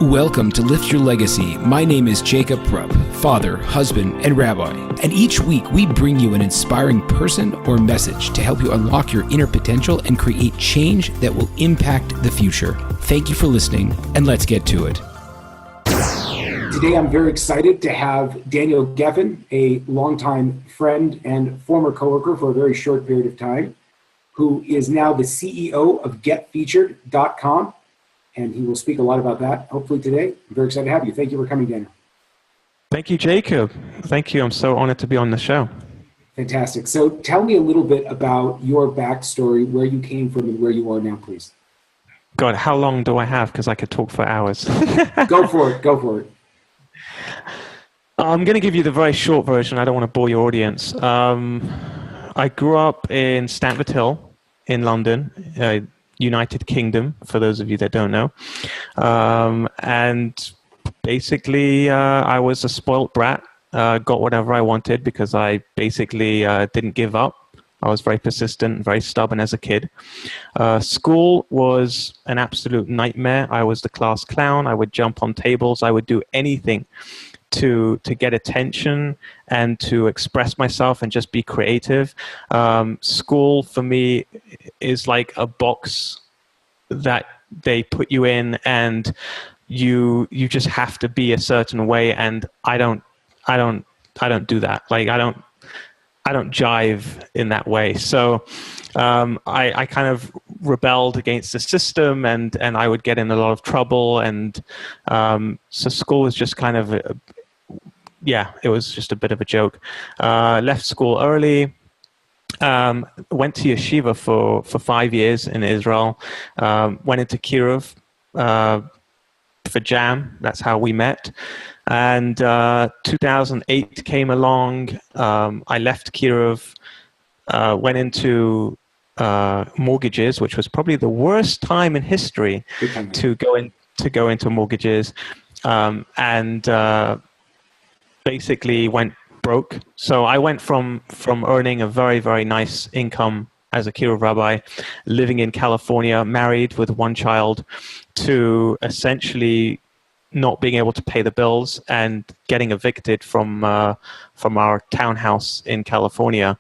Welcome to Lift Your Legacy. My name is Jacob Rupp, father, husband, and rabbi. And each week we bring you an inspiring person or message to help you unlock your inner potential and create change that will impact the future. Thank you for listening, and let's get to it. Today I'm very excited to have Daniel Gefen, a longtime friend and former coworker for a very short period of time, who is now the CEO of getfeatured.com. And he will speak a lot about that, hopefully today. I'm very excited to have you. Thank you for coming, Daniel. Thank you, Jacob. Thank you. I'm so honored to be on the show. Fantastic. So tell me a little bit about your backstory, where you came from and where you are now, please. God, how long do I have? Because I could talk for hours. Go for it. Go for it. I'm going to give you the very short version. I don't want to bore your audience. I grew up in Stamford Hill in London, United Kingdom, for those of you that don't know. And basically, I was a spoilt brat, got whatever I wanted because I basically didn't give up. I was very persistent, very stubborn as a kid. School was an absolute nightmare. I was the class clown. I would jump on tables. I would do anything to get attention and to express myself and just be creative. School for me is like a box that they put you in, and you just have to be a certain way. And I don't do that. Like I don't jive in that way. So I kind of rebelled against the system, and I would get in a lot of trouble. And so school was just kind of it was just a bit of a joke. Left school early, went to yeshiva for 5 years in Israel, went into Kirov for Jam. That's how we met. And 2008 came along. I left Kirov, went into mortgages, which was probably the worst time in history to go into mortgages, and basically went broke. So I went from earning a very, very nice income as a Kirov rabbi, living in California, married with one child, to essentially not being able to pay the bills and getting evicted from our townhouse in California.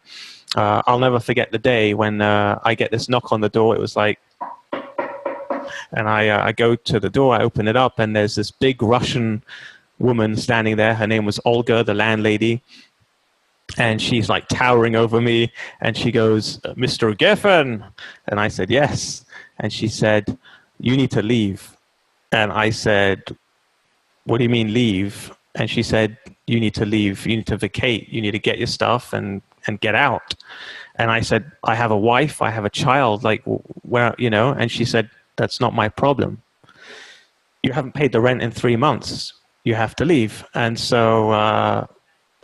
I'll never forget the day when I get this knock on the door. It was like, and I go to the door, I open it up, and there's this big Russian woman standing there. Her name was Olga, the landlady. And she's like towering over me, and she goes, "Mr. Gefen." And I said, "Yes." And she said, "You need to leave." And I said, "What do you mean leave?" And she said, "You need to leave. You need to vacate. You need to get your stuff and get out." And I said, "I have a wife. I have a child. Like, where, you know?" And she said, "That's not my problem. You haven't paid the rent in 3 months. You have to leave." And so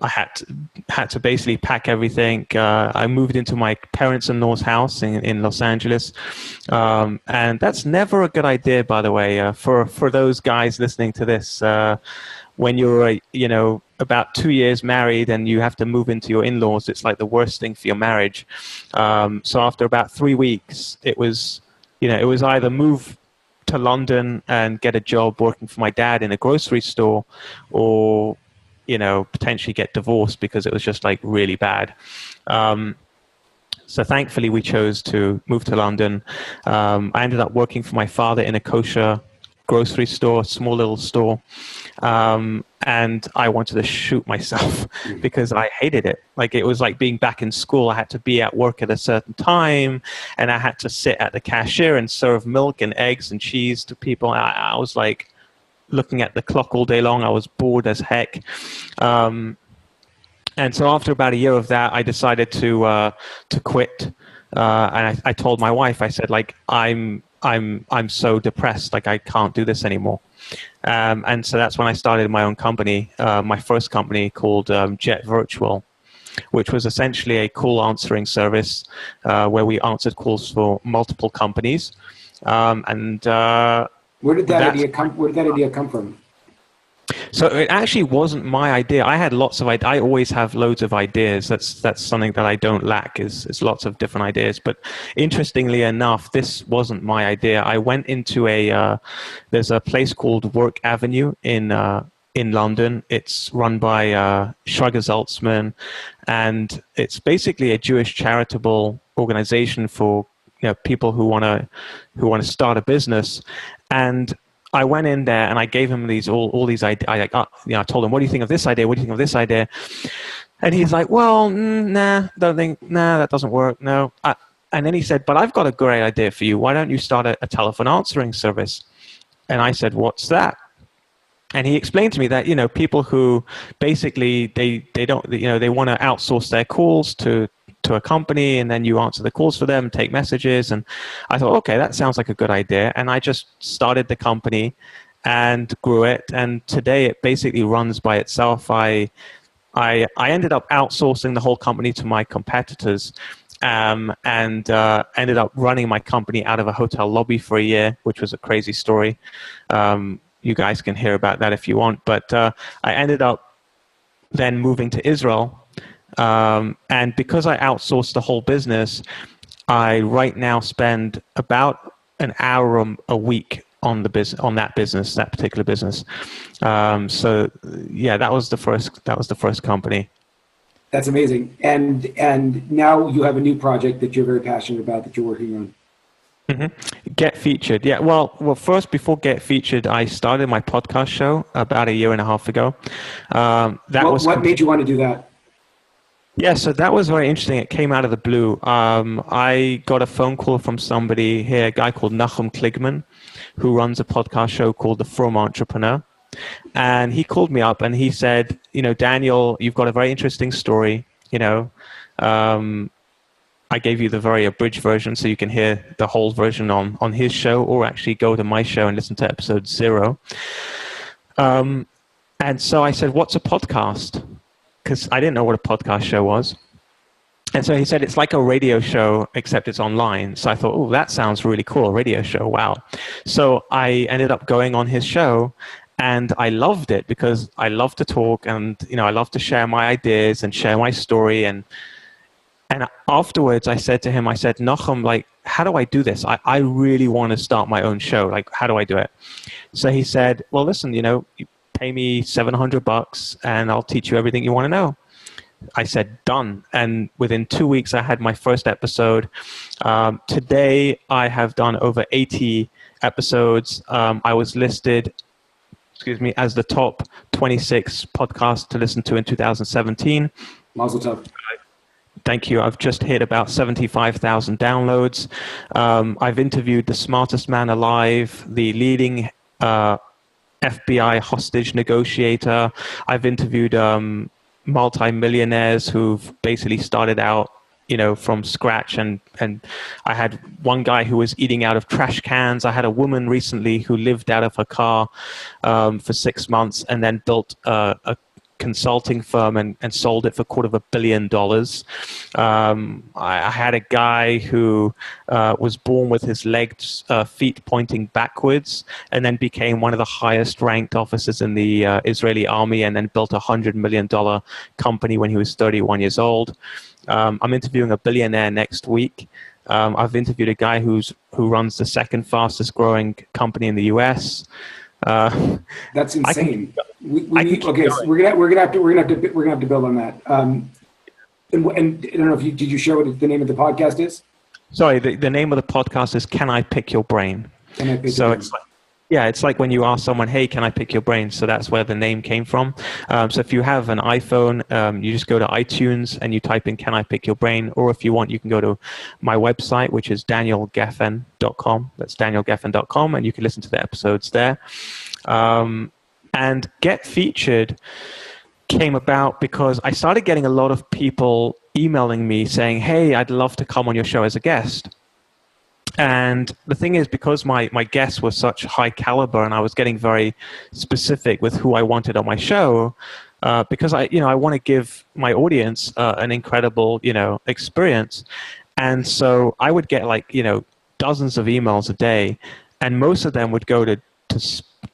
I had to basically pack everything. I moved into my parents-in-law's house in Los Angeles, and that's never a good idea, by the way, for those guys listening to this. When you're about 2 years married and you have to move into your in-laws, it's like the worst thing for your marriage. So after about 3 weeks, it was either move to London and get a job working for my dad in a grocery store, or potentially get divorced, because it was just like really bad. So thankfully we chose to move to London. I ended up working for my father in a kosher grocery store, small little store. And I wanted to shoot myself because I hated it. Like, it was like being back in school. I had to be at work at a certain time, and I had to sit at the cashier and serve milk and eggs and cheese to people. I was like looking at the clock all day long. I was bored as heck. And so after about a year of that, I decided to quit. And I told my wife, I said, like, I'm so depressed, like I can't do this anymore. And so that's when I started my own company, my first company called Jet Virtual, which was essentially a call answering service where we answered calls for multiple companies. Where did that idea come from? So it actually wasn't my idea. I had lots of I always have loads of ideas. That's something that I don't lack is lots of different ideas. But interestingly enough, this wasn't my idea. I went into there's a place called Work Avenue in London. It's run by Shraga Zaltzman, and it's basically a Jewish charitable organization for people who want to start a business. And I went in there and I gave him all these ideas. I told him, "What do you think of this idea? What do you think of this idea?" And he's like, "Well, nah, that doesn't work. No." And then he said, "But I've got a great idea for you. Why don't you start a telephone answering service?" And I said, "What's that?" And he explained to me that people who basically they don't they want to outsource their calls to a company, and then you answer the calls for them, take messages. And I thought, okay, that sounds like a good idea. And I just started the company and grew it. And today it basically runs by itself. I ended up outsourcing the whole company to my competitors, and ended up running my company out of a hotel lobby for a year, which was a crazy story. You guys can hear about that if you want. But I ended up then moving to Israel. And because I outsourced the whole business, I right now spend about an hour a week on that particular business. So yeah, that was the first company. That's amazing. And now you have a new project that you're very passionate about that you're working on. Mm-hmm. Get Featured. Yeah. Well, first, before Get Featured, I started my podcast show about a year and a half ago. What made you want to do that? Yeah, so that was very interesting. It came out of the blue. I got a phone call from somebody here, a guy called Nachum Kligman, who runs a podcast show called The From Entrepreneur. And he called me up and he said, Daniel, you've got a very interesting story. I gave you the very abridged version so you can hear the whole version on his show, or actually go to my show and listen to episode 0. And so I said, what's a podcast? Because I didn't know what a podcast show was. And so he said, it's like a radio show, except it's online. So I thought, oh, that sounds really cool, a radio show, wow. So I ended up going on his show, and I loved it because I love to talk, and I love to share my ideas and share my story. And afterwards I said to him, Nachum, like, how do I do this? I really want to start my own show. Like, how do I do it? So he said, well, listen, you pay me $700 and I'll teach you everything you want to know. I said, done. And within 2 weeks, I had my first episode. Today, I have done over 80 episodes. I was listed, as the top 26 podcast to listen to in 2017. Mazel tov. Thank you. I've just hit about 75,000 downloads. I've interviewed the smartest man alive, the leading FBI hostage negotiator. I've interviewed multi-millionaires who've basically started out, from scratch. And I had one guy who was eating out of trash cans. I had a woman recently who lived out of her car for 6 months and then built a consulting firm and sold it for $250 million. I had a guy who was born with his feet pointing backwards, and then became one of the highest ranked officers in the Israeli army, and then built $100 million company when he was 31 years old. I'm interviewing a billionaire next week. I've interviewed a guy who runs the second fastest growing company in the US. That's insane. Okay, so we're gonna have to build on that. And I don't know if did you share what the name of the podcast is? Sorry, the name of the podcast is "Can I Pick Your Brain?" Can I pick your brain? It's like when you ask someone, "Hey, can I pick your brain?" So that's where the name came from. So if you have an iPhone, you just go to iTunes and you type in "Can I Pick Your Brain?" Or if you want, you can go to my website, which is danielgefen.com. That's danielgefen.com, and you can listen to the episodes there. And Get Featured came about because I started getting a lot of people emailing me saying, hey, I'd love to come on your show as a guest. And the thing is, because my guests were such high caliber and I was getting very specific with who I wanted on my show, because I want to give my audience an incredible, experience. And so I would get dozens of emails a day, and most of them would go to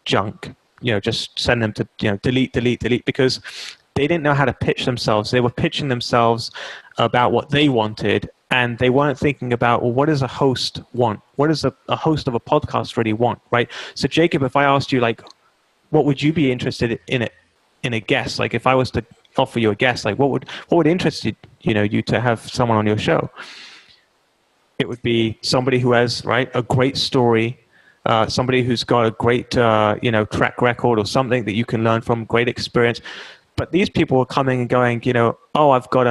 junk. just send them to, delete, because they didn't know how to pitch themselves. They were pitching themselves about what they wanted, and they weren't thinking about, well, what does a host want? What does a host of a podcast really want, right? So Jacob, if I asked you, like, what would you be interested in a guest? Like, if I was to offer you a guest, like, what would interest you to have someone on your show? It would be somebody who has, right, a great story, somebody who's got a great, track record or something that you can learn from, great experience. But these people are coming and going, oh, I've got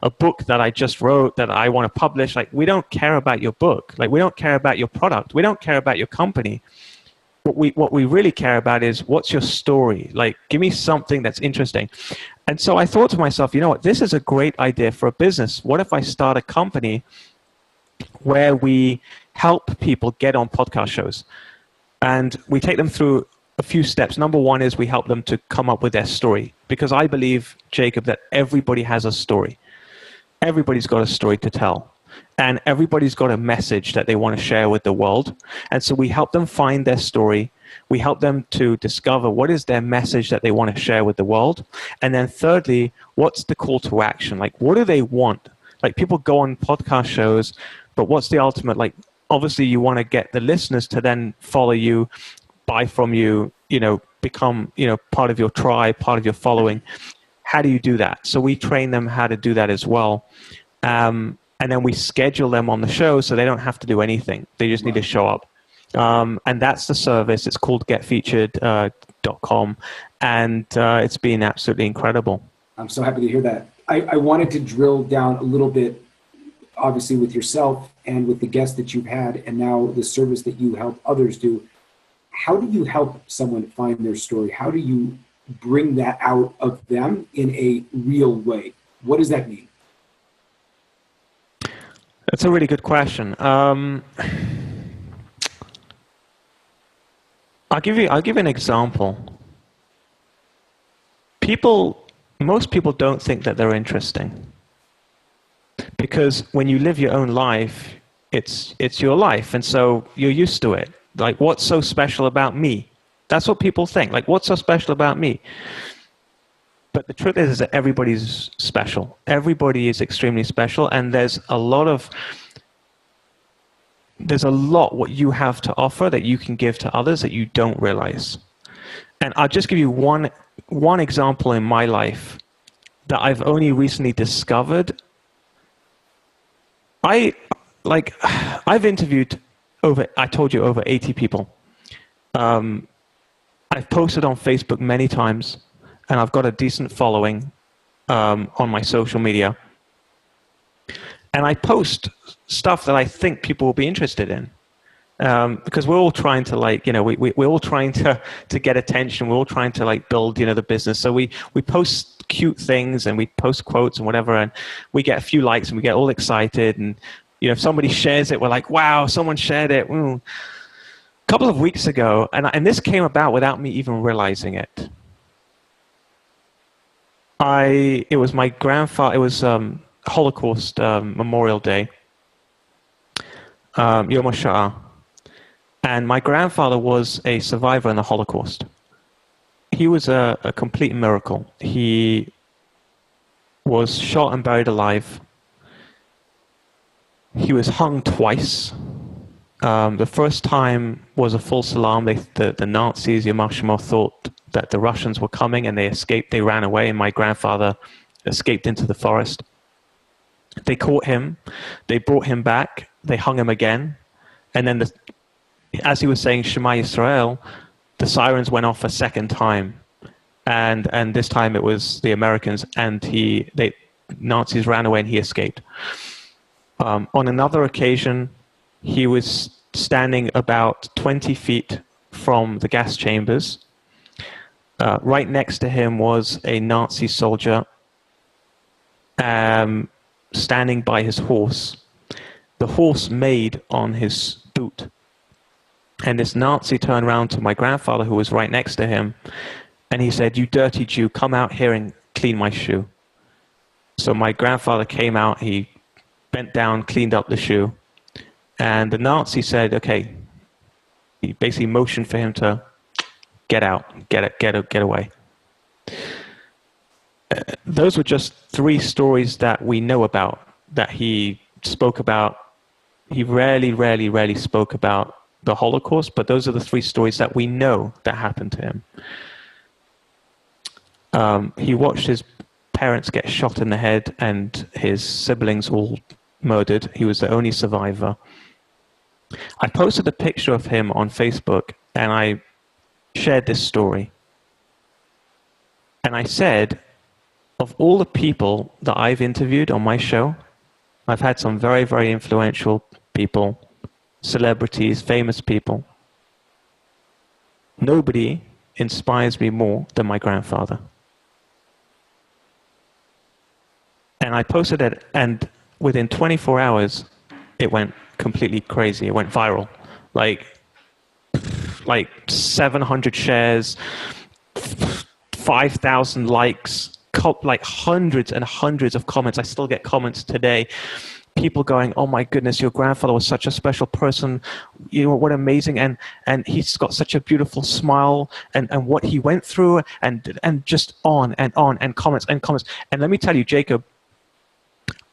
a book that I just wrote that I want to publish. Like, we don't care about your book. Like, we don't care about your product. We don't care about your company. What we really care about is, what's your story? Like, give me something that's interesting. And so I thought to myself, you know what, this is a great idea for a business. What if I start a company where we help people get on podcast shows? And we take them through a few steps. Number one is we help them to come up with their story, because I believe, Jacob, that everybody has a story. Everybody's got a story to tell, and everybody's got a message that they want to share with the world. And so we help them find their story. We help them to discover what is their message that they want to share with the world. And then thirdly, what's the call to action? Like, what do they want? Like, people go on podcast shows, but what's the ultimate? Like, obviously you want to get the listeners to then follow you, buy from you, become, part of your tribe, part of your following. How do you do that? So we train them how to do that as well. And then we schedule them on the show so they don't have to do anything. They just need to show up. And that's the service. It's called getfeatured.com. And it's been absolutely incredible. I'm so happy to hear that. I wanted to drill down a little bit, obviously, with yourself and with the guests that you've had, and now the service that you help others do. How do you help someone find their story? How do you bring that out of them in a real way? What does that mean? That's a really good question. I'll give you an example. Most people don't think that they're interesting, because when you live your own life, it's your life, and so you're used to it. Like, what's so special about me? That's what people think. Like, what's so special about me? But the truth is that everybody's special. Everybody is extremely special, and there's a lot what you have to offer that you can give to others that you don't realize. And I'll just give you one example in my life that I've only recently discovered. I've interviewed over 80 people. I've posted on Facebook many times, and I've got a decent following on my social media. And I post stuff that I think people will be interested in. Because we're all trying to, like, we're all trying to get attention. We're all trying to, like, build, the business. So we post cute things, and we post quotes and whatever, and we get a few likes, and we get all excited. And, if somebody shares it, we're like, wow, someone shared it. A couple of weeks ago, and this came about without me even realizing it. It was my grandfather. It was Holocaust Memorial Day, Yom HaShoah. And my grandfather was a survivor in the Holocaust. He was a complete miracle. He was shot and buried alive. He was hung twice. The first time was a false alarm. The Nazis, Yamar Shemar, thought that the Russians were coming, and they escaped. They ran away, and my grandfather escaped into the forest. They caught him. They brought him back. They hung him again. And then as he was saying Shema Yisrael, the sirens went off a second time, and this time it was the Americans, and Nazis ran away, and he escaped. On another occasion, he was standing about 20 feet from the gas chambers. Right next to him was a Nazi soldier standing by his horse. The horse made on his boot. And this Nazi turned around to my grandfather, who was right next to him, and he said, "You dirty Jew, come out here and clean my shoe." So my grandfather came out, he bent down, cleaned up the shoe, and the Nazi said, okay, he basically motioned for him to get out, get away. Those were just 3 stories that we know about, that he spoke about. He rarely spoke about the Holocaust, but those are the 3 stories that we know that happened to him. He watched his parents get shot in the head and his siblings all murdered. He was the only survivor. I posted a picture of him on Facebook and I shared this story. And I said, of all the people that I've interviewed on my show, I've had some very, very influential people, celebrities, famous people. Nobody inspires me more than my grandfather. And I posted it, and within 24 hours, it went completely crazy. It went viral. Like 700 shares, 5,000 likes, like hundreds and hundreds of comments. I still get comments today. People going, "Oh my goodness, your grandfather was such a special person. You know, what amazing, and he's got such a beautiful smile, and what he went through, and just on, and comments and comments." And let me tell you, Jacob,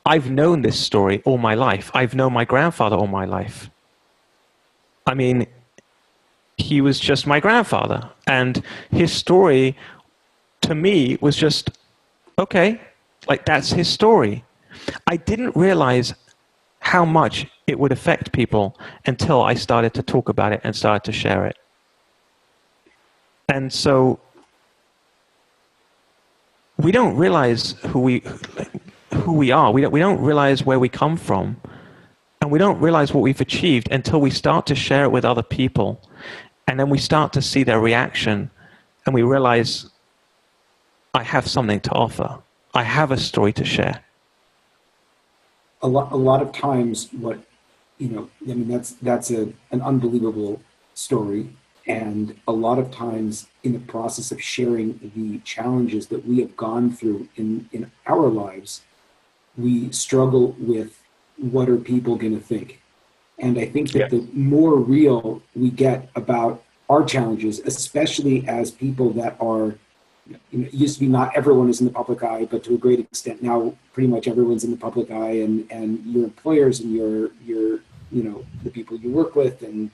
I've known this story all my life. I've known my grandfather all my life. I mean, he was just my grandfather, and his story to me was just, okay, like that's his story. I didn't realize how much it would affect people until I started to talk about it and started to share it. And so we don't realize who we are. We don't realize where we come from, and we don't realize what we've achieved until we start to share it with other people, and then we start to see their reaction, and we realize, I have something to offer. I have a story to share. A lot of times, what I mean, that's an unbelievable story, and a lot of times in the process of sharing the challenges that we have gone through in our lives, we struggle with what are people going to think. And I think that the more real we get about our challenges, especially as people that are, it used to be not everyone is in the public eye, but to a great extent now pretty much everyone's in the public eye, and your employers and your the people you work with, and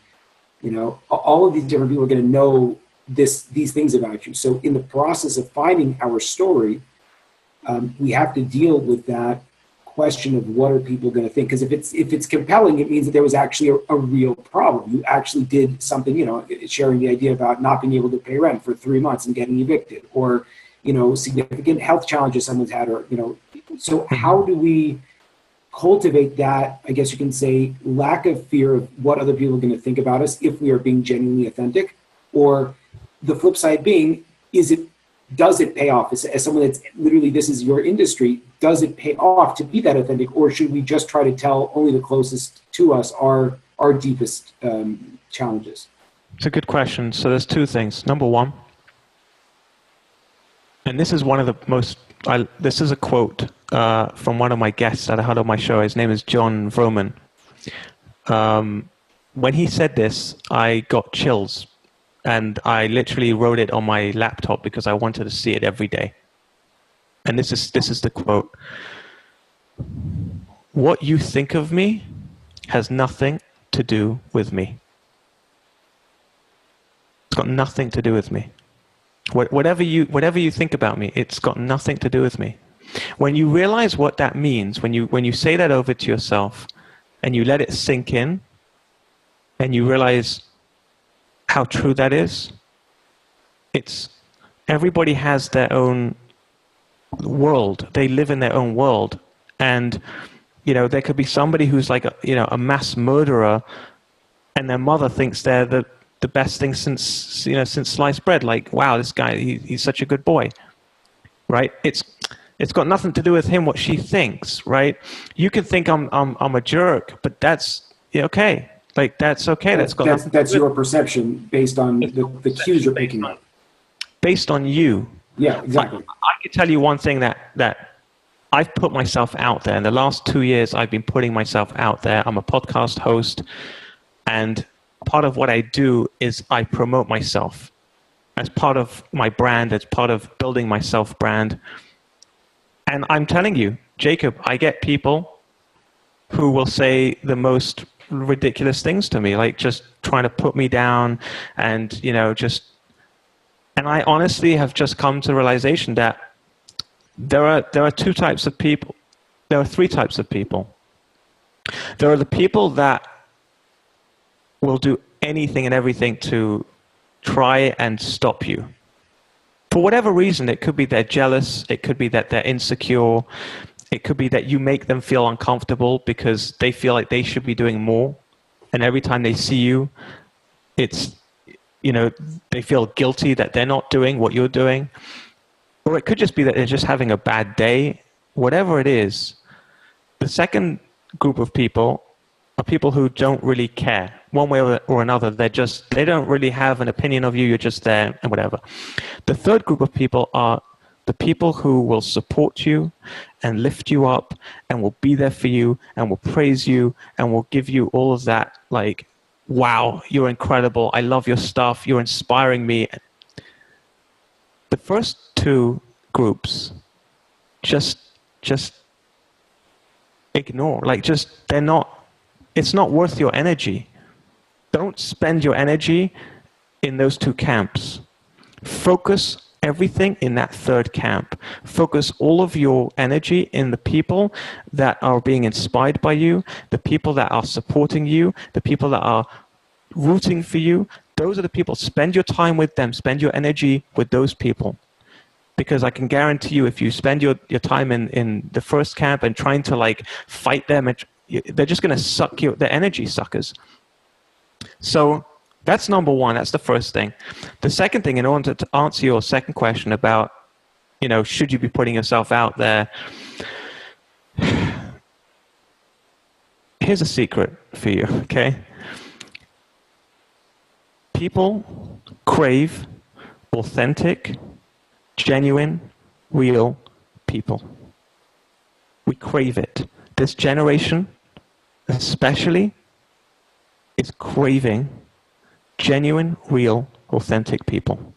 all of these different people are going to know these things about you. So in the process of finding our story, we have to deal with that question of what are people going to think, because if it's compelling, it means that there was actually a real problem. You actually did something, sharing the idea about not being able to pay rent for 3 months and getting evicted, or significant health challenges someone's had, or so how do we cultivate that, I guess you can say, lack of fear of what other people are going to think about us if we are being genuinely authentic? Or the flip side being, does it pay off as someone that's literally, this is your industry, does it pay off to be that authentic, or should we just try to tell only the closest to us our deepest challenges? It's a good question. So there's 2 things. Number one, and this is one of the most, this is a quote from one of my guests that I had on my show. His name is John Vroman. When he said this, I got chills. And I literally wrote it on my laptop because I wanted to see it every day. And this is the quote. "What you think of me has nothing to do with me. It's got nothing to do with me. Whatever you think about me, it's got nothing to do with me." When you realize what that means, when you say that over to yourself and you let it sink in, and you realize how true that is, it's everybody has their own world. They live in their own world, and there could be somebody who's like a mass murderer, and their mother thinks they're the best thing since sliced bread. Like, wow, this guy, he's such a good boy, right? It's got nothing to do with him what she thinks, right? You can think I'm a jerk, but that's okay. Like, that's okay. That's your perception based on the cues you're picking up. Based on you. Yeah, exactly. I can tell you one thing that I've put myself out there. In the last 2 years, I've been putting myself out there. I'm a podcast host, and part of what I do is I promote myself. as part of my brand, as part of building my self-brand. And I'm telling you, Jacob, I get people who will say the most ridiculous things to me, like just trying to put me down and, you know, just... And I honestly have just come to the realization that there are two types of people. There are three types of people. There are the people that will do anything and everything to try and stop you. For whatever reason, it could be they're jealous, it could be that they're insecure, it could be that you make them feel uncomfortable because they feel like they should be doing more. And every time they see you, it's, you know, they feel guilty that they're not doing what you're doing. Or it could just be that they're just having a bad day. Whatever it is, the second group of people are people who don't really care. One way or another, they don't really have an opinion of you, you're just there and whatever. The third group of people are the people who will support you and lift you up and will be there for you and will praise you and will give you all of that, like, wow, you're incredible, I love your stuff, you're inspiring me. The first two groups, just ignore, like it's not worth your energy. Don't spend your energy in those two camps. Focus everything in that third camp. Focus all of your energy in the people that are being inspired by you, the people that are supporting you, the people that are rooting for you. Those are the people. Spend your time with them. Spend your energy with those people. Because I can guarantee you, if you spend your time in the first camp and trying to like fight them, they're just going to suck you. They're energy suckers. So that's number one. That's the first thing. The second thing, in order to answer your second question about, you know, should you be putting yourself out there? Here's a secret for you, okay? People crave authentic, genuine, real people. We crave it. This generation, especially, is craving genuine, real, authentic people.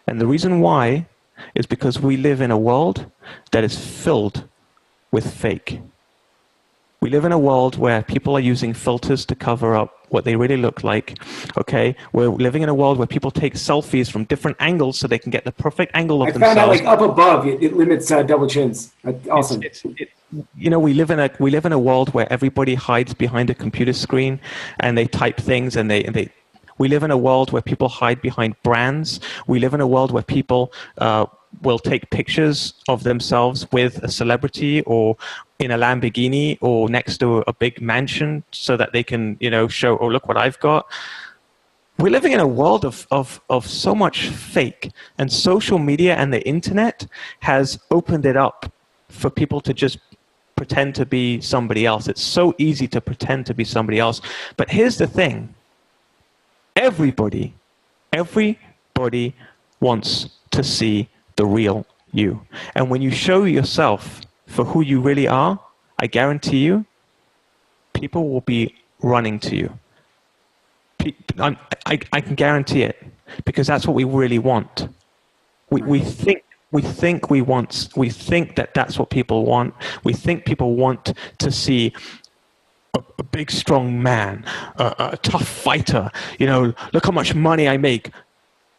And the reason why is because we live in a world that is filled with fake. We live in a world where people are using filters to cover up what they really look like, okay? We're living in a world where people take selfies from different angles so they can get the perfect angle of themselves. I found out, like, up above, it limits double chins. Awesome. You know, we live in a world where everybody hides behind a computer screen and they type things and we live in a world where people hide behind brands. We live in a world where people will take pictures of themselves with a celebrity or in a Lamborghini or next to a big mansion so that they can, you know, show, oh, look what I've got. We're living in a world of so much fake, and social media and the internet has opened it up for people to just pretend to be somebody else. It's so easy to pretend to be somebody else. But here's the thing. Everybody wants to see the real you. And when you show yourself for who you really are, I guarantee you, people will be running to you. I can guarantee it, because that's what we really want. We think that that's what people want. We think people want to see a big, strong man, a tough fighter. You know, look how much money I make.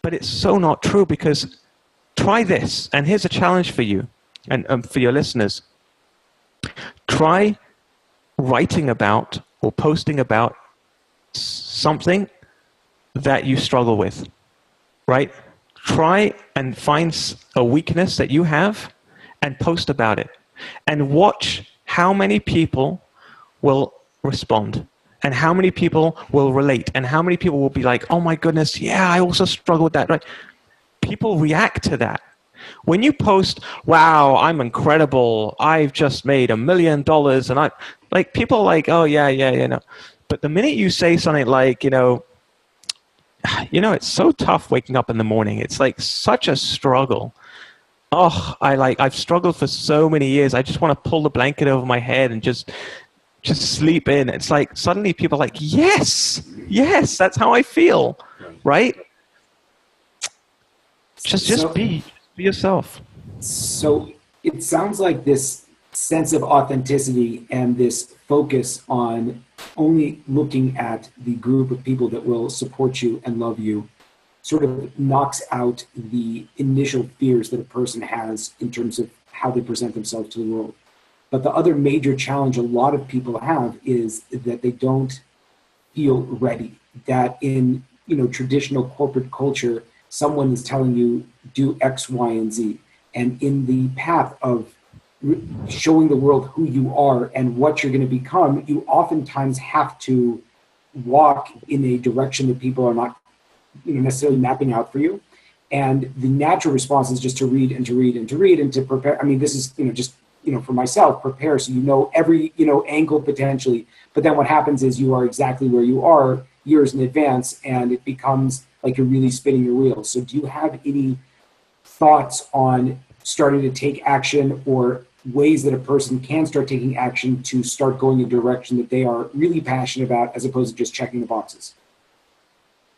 But it's so not true, because try this, and here's a challenge for you and for your listeners. Try writing about or posting about something that you struggle with, right? Try and find a weakness that you have and post about it. And watch how many people will respond and how many people will relate and how many people will be like, oh my goodness, yeah, I also struggle with that, right? People react to that. When you post, wow, I'm incredible, I've just made $1 million, and I, like, people are like, oh yeah, no. But the minute you say something like, you know, it's so tough waking up in the morning. It's like such a struggle. Oh, I've struggled for so many years. I just want to pull the blanket over my head and just sleep in. It's like suddenly people are like, yes, that's how I feel, right? Just be yourself. So it sounds like this sense of authenticity and this focus on only looking at the group of people that will support you and love you sort of knocks out the initial fears that a person has in terms of how they present themselves to the world. But the other major challenge a lot of people have is that they don't feel ready. That in traditional corporate culture, someone is telling you do X, Y, and Z. And in the path of showing the world who you are and what you're going to become, you oftentimes have to walk in a direction that people are not necessarily mapping out for you. And the natural response is just to read and to read and to read and to prepare. I mean, this is, just, for myself, prepare so every, angle potentially. But then what happens is you are exactly where you are years in advance, and it becomes like you're really spinning your wheels. So do you have any thoughts on starting to take action or ways that a person can start taking action to start going in a direction that they are really passionate about as opposed to just checking the boxes?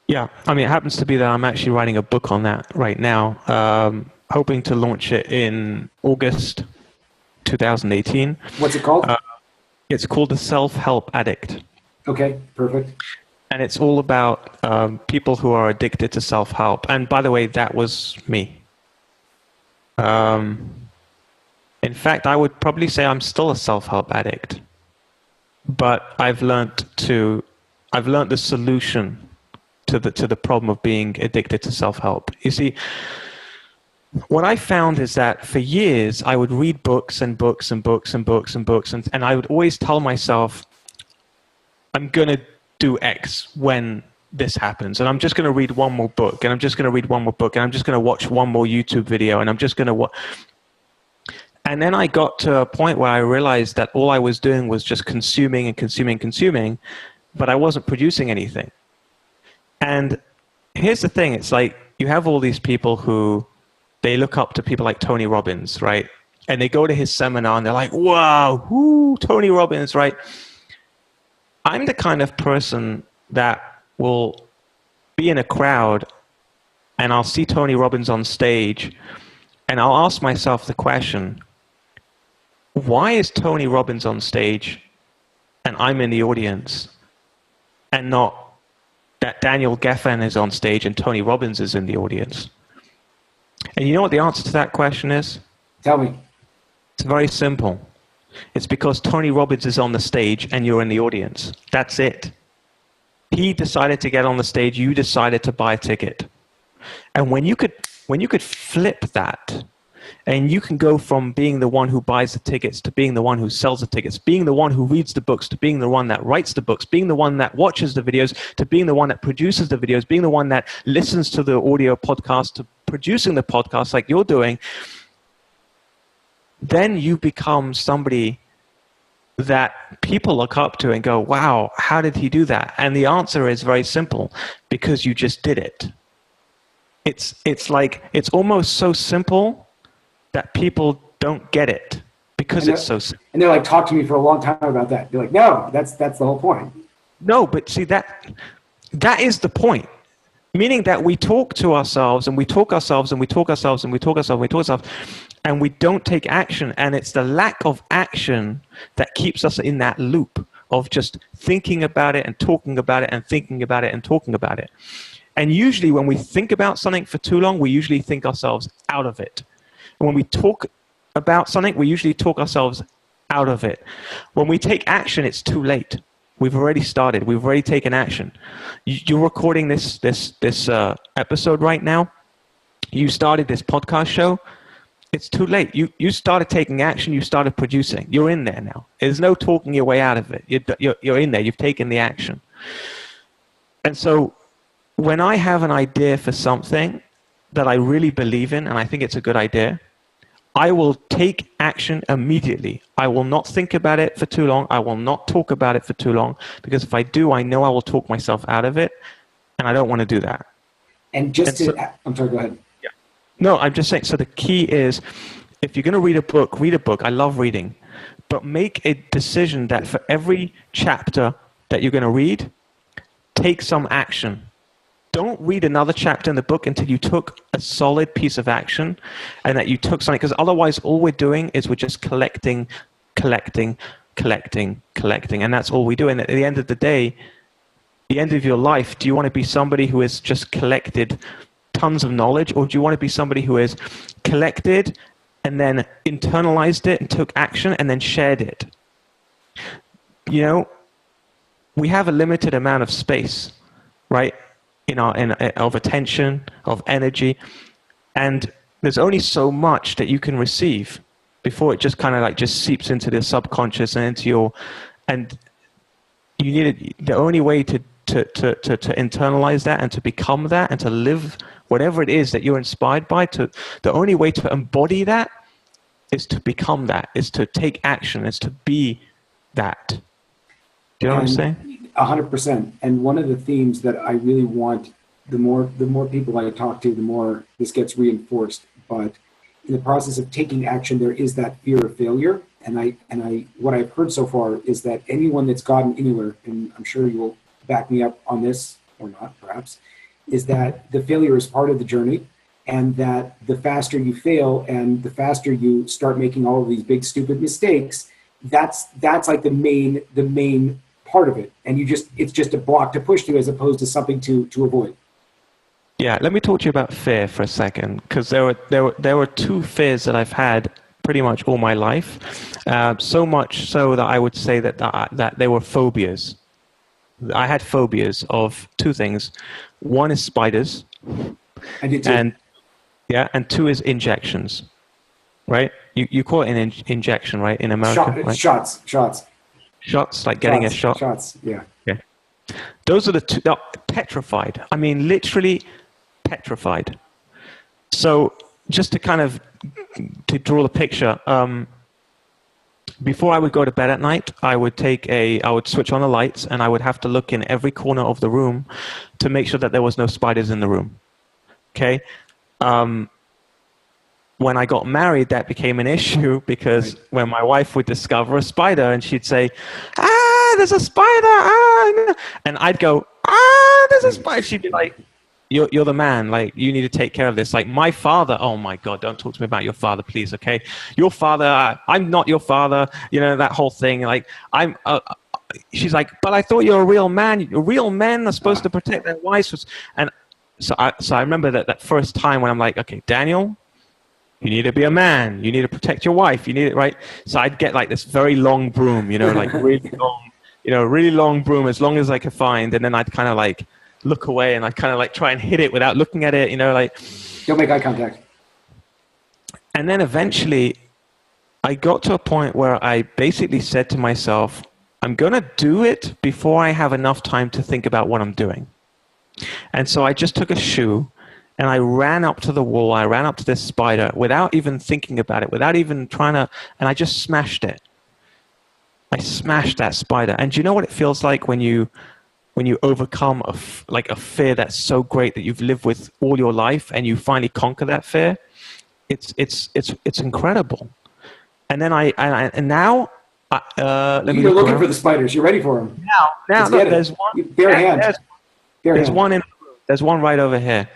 Yeah, I mean, it happens to be that I'm actually writing a book on that right now, hoping to launch it in August 2018. What's it called? It's called The Self-Help Addict. Okay, perfect. And it's all about people who are addicted to self-help. And by the way, that was me. In fact, I would probably say I'm still a self-help addict. But I've learned the solution to the problem of being addicted to self-help. You see, what I found is that for years I would read books and books and books and books and books, and I would always tell myself, I'm going to do X when this happens, and I'm just going to read one more book, and I'm just going to read one more book, and I'm just going to watch one more YouTube video, and I'm just going to watch. And then I got to a point where I realized that all I was doing was just consuming and consuming and consuming, but I wasn't producing anything. And here's the thing, it's like you have all these people who they look up to people like Tony Robbins, right? And they go to his seminar and they're like, wow, whoo, Tony Robbins, right? I'm the kind of person that will be in a crowd and I'll see Tony Robbins on stage and I'll ask myself the question, why is Tony Robbins on stage and I'm in the audience, and not that Daniel Gefen is on stage and Tony Robbins is in the audience? And you know what the answer to that question is? Tell me. It's very simple. It's because Tony Robbins is on the stage and you're in the audience. That's it. He decided to get on the stage, you decided to buy a ticket. And when you could flip that, and you can go from being the one who buys the tickets to being the one who sells the tickets, being the one who reads the books to being the one that writes the books, being the one that watches the videos to being the one that produces the videos, being the one that listens to the audio podcast to producing the podcast like you're doing, then you become somebody that people look up to and go, wow, how did he do that? And the answer is very simple, because you just did it. It's almost so simple that people don't get it because it's so simple. And they're like, talk to me for a long time about that. They're like, no, that's the whole point. No, but see, that is the point. Meaning that we talk to ourselves and we talk ourselves and we talk ourselves and we talk ourselves and we talk ourselves and we don't take action. And it's the lack of action that keeps us in that loop of just thinking about it and talking about it and thinking about it and talking about it. And usually when we think about something for too long, we usually think ourselves out of it. And when we talk about something, we usually talk ourselves out of it. When we take action, it's too late. We've already started. We've already taken action. You're recording this episode right now. You started this podcast show. It's too late. You started taking action. You started producing. You're in there now. There's no talking your way out of it. You're in there. You've taken the action. And so when I have an idea for something that I really believe in and I think it's a good idea, I will take action immediately. I will not think about it for too long. I will not talk about it for too long, because if I do, I know I will talk myself out of it, and I don't want to do that. I'm sorry, go ahead. Yeah. No, I'm just saying, so the key is, if you're going to read a book. I love reading. But make a decision that for every chapter that you're going to read, take some action. don't read another chapter in the book until you took a solid piece of action and that you took something, because otherwise all we're doing is we're just collecting. And that's all we do. And at the end of the day, the end of your life, do you want to be somebody who has just collected tons of knowledge, or do you want to be somebody who has collected and then internalized it and took action and then shared it? You know, we have a limited amount of space, right? Of attention, of energy, and there's only so much that you can receive before it just kind of like just seeps into the subconscious and into your, and you need the only way to internalize that and to become that and to live whatever it is that you're inspired by, the only way to embody that is to become that, is to take action, is to be that. Do you know what I'm saying? 100%. And one of the themes that I really want, the more people I talk to, the more this gets reinforced. But in the process of taking action, there is that fear of failure. And what I've heard so far is that anyone that's gotten anywhere, and I'm sure you will back me up on this or not, perhaps, is that the failure is part of the journey, and that the faster you fail and the faster you start making all of these big stupid mistakes, that's like the main part of it. And it's just a block to push through as opposed to something to avoid. Yeah, let me talk to you about fear for a second, because there were two fears that I've had pretty much all my life, so much so that I would say that they were phobias. I had phobias of two things. One is spiders. I did too. And two is injections, right? You call it an injection, right, in America? Right? Shots, like getting a shot. Shots, yeah. Yeah. Those are the two. Petrified. I mean, literally petrified. So just to kind of draw the picture, before I would go to bed at night, I would switch on the lights, and I would have to look in every corner of the room to make sure that there was no spiders in the room. Okay. When I got married, that became an issue, because when my wife would discover a spider and she'd say, there's a spider, and I'd go, there's a spider. She'd be like, you're the man, like, you need to take care of this. Like, my father, oh my God, don't talk to me about your father, please, okay? Your father, I'm not your father, that whole thing. Like, she's like, but I thought you're a real man. Real men are supposed to protect their wives. And so I remember that first time when I'm like, okay, Daniel, you need to be a man. You need to protect your wife. You need it, right? So I'd get like this very long broom, like really long, really long broom, as long as I could find. And then I'd kind of like look away, and I'd kind of like try and hit it without looking at it, like. Don't make eye contact. And then eventually I got to a point where I basically said to myself, I'm going to do it before I have enough time to think about what I'm doing. And so I just took a shoe, and I ran up to the wall. I ran up to this spider without even thinking about it, without even trying to, and I just smashed it. I smashed that spider. And do you know what it feels like when you overcome a fear that's so great that you've lived with all your life, and you finally conquer that fear? It's incredible. And then now you're looking for the spiders. You're ready for them. Now look, there's one. Bare hand. There's one in the room. There's one right over here.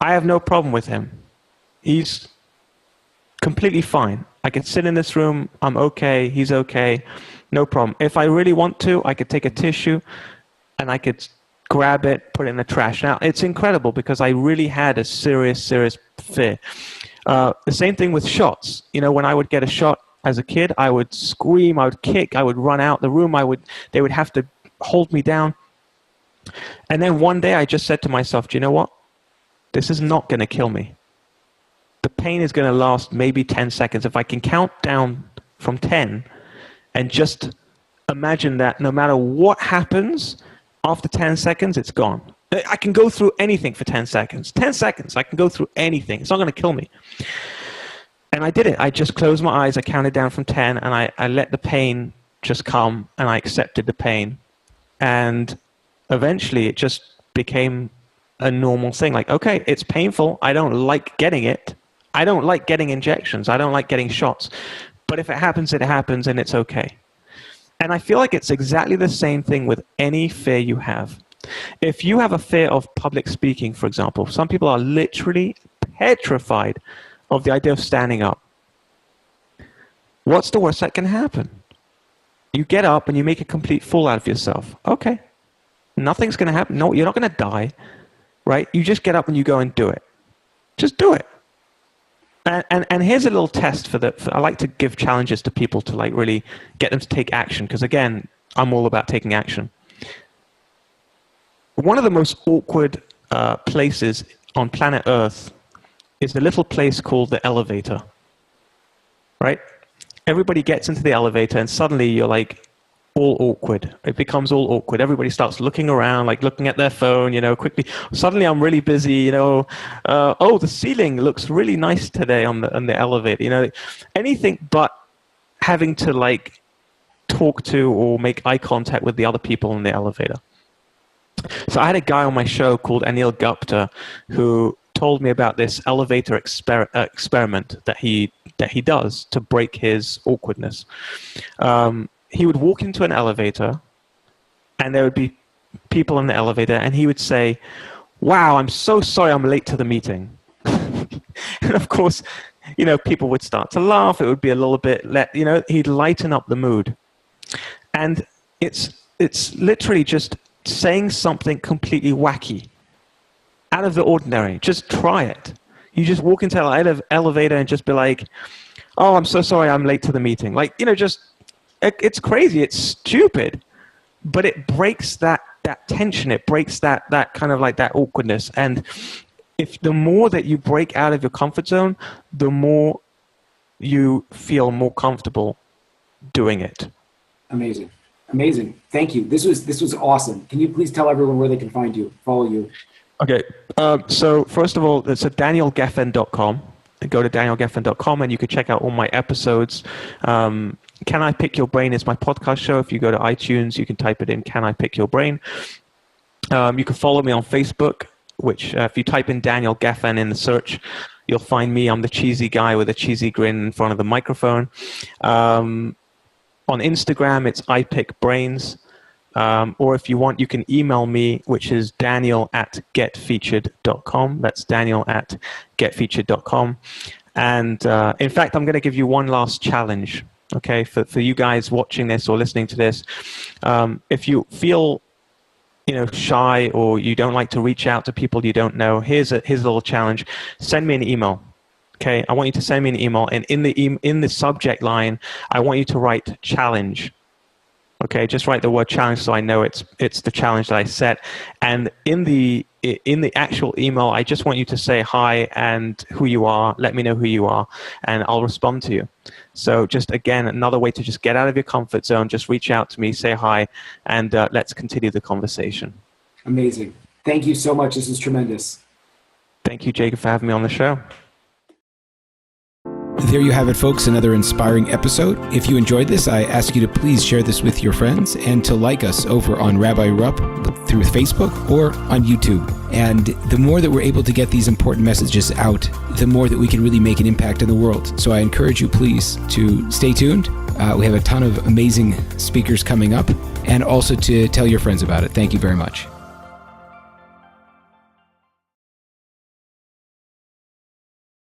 I have no problem with him. He's completely fine. I can sit in this room. I'm okay. He's okay. No problem. If I really want to, I could take a tissue and I could grab it, put it in the trash. Now, it's incredible, because I really had a serious fear. The same thing with shots. When I would get a shot as a kid, I would scream, I would kick, I would run out the room. They would have to hold me down. And then one day I just said to myself, do you know what? This is not going to kill me. The pain is going to last maybe 10 seconds. If I can count down from 10 and just imagine that no matter what happens, after 10 seconds, it's gone. I can go through anything for 10 seconds. 10 seconds, I can go through anything. It's not going to kill me. And I did it. I just closed my eyes. I counted down from 10, and I let the pain just come, and I accepted the pain. And eventually it just became a normal thing. Like, okay, it's painful. I don't like getting it. I don't like getting injections. I don't like getting shots. But if it happens, and it's okay. And I feel like it's exactly the same thing with any fear you have. If you have a fear of public speaking, for example, some people are literally petrified of the idea of standing up. What's the worst that can happen? You get up and you make a complete fool out of yourself. Okay. Nothing's going to happen. No, you're not going to die, right? You just get up and you go and do it. Just do it. And here's a little test I like to give challenges to people to like really get them to take action. Because again, I'm all about taking action. One of the most awkward places on planet Earth is a little place called the elevator, right? Everybody gets into the elevator and suddenly you're like all awkward. It becomes all awkward. Everybody starts looking around, like looking at their phone, quickly. Suddenly I'm really busy, oh, the ceiling looks really nice today on the elevator, anything but having to like talk to or make eye contact with the other people in the elevator. So I had a guy on my show called Daniel Gefen who told me about this elevator experiment that he does to break his awkwardness. He would walk into an elevator and there would be people in the elevator and he would say, "Wow, I'm so sorry I'm late to the meeting." And of course, people would start to laugh. It would be a little bit, he'd lighten up the mood. And it's literally just saying something completely wacky, out of the ordinary. Just try it. You just walk into an elevator and just be like, "Oh, I'm so sorry I'm late to the meeting." Like, it's crazy. It's stupid. But it breaks that tension. It breaks that kind of like that awkwardness. And if the more that you break out of your comfort zone, the more you feel more comfortable doing it. Amazing. Thank you. This was awesome. Can you please tell everyone where they can find you, follow you? Okay. So first of all, it's at danielgefen.com. Go to danielgefen.com and you can check out all my episodes. Can I Pick Your Brain is my podcast show. If you go to iTunes, you can type it in, Can I Pick Your Brain? You can follow me on Facebook, which if you type in Daniel Gefen in the search, you'll find me. I'm the cheesy guy with a cheesy grin in front of the microphone. On Instagram, it's I Pick Brains. Or if you want, you can email me, which is daniel@getfeatured.com. That's daniel@getfeatured.com. And in fact, I'm going to give you one last challenge, okay, for you guys watching this or listening to this. If you feel shy or you don't like to reach out to people you don't know, here's a little challenge. Send me an email. Okay, I want you to send me an email, and in the subject line, I want you to write challenge. Okay, just write the word challenge so I know it's the challenge that I set. And in the actual email, I just want you to say hi and who you are. Let me know who you are, and I'll respond to you. So just again, another way to just get out of your comfort zone. Just reach out to me, say hi, and let's continue the conversation. Amazing. Thank you so much. This is tremendous. Thank you, Jacob, for having me on the show. There you have it, folks, another inspiring episode. If you enjoyed this, I ask you to please share this with your friends and to like us over on Rabbi Rupp through Facebook or on YouTube. And the more that we're able to get these important messages out, the more that we can really make an impact in the world. So I encourage you, please, to stay tuned. We have a ton of amazing speakers coming up, and also to tell your friends about it. Thank you very much.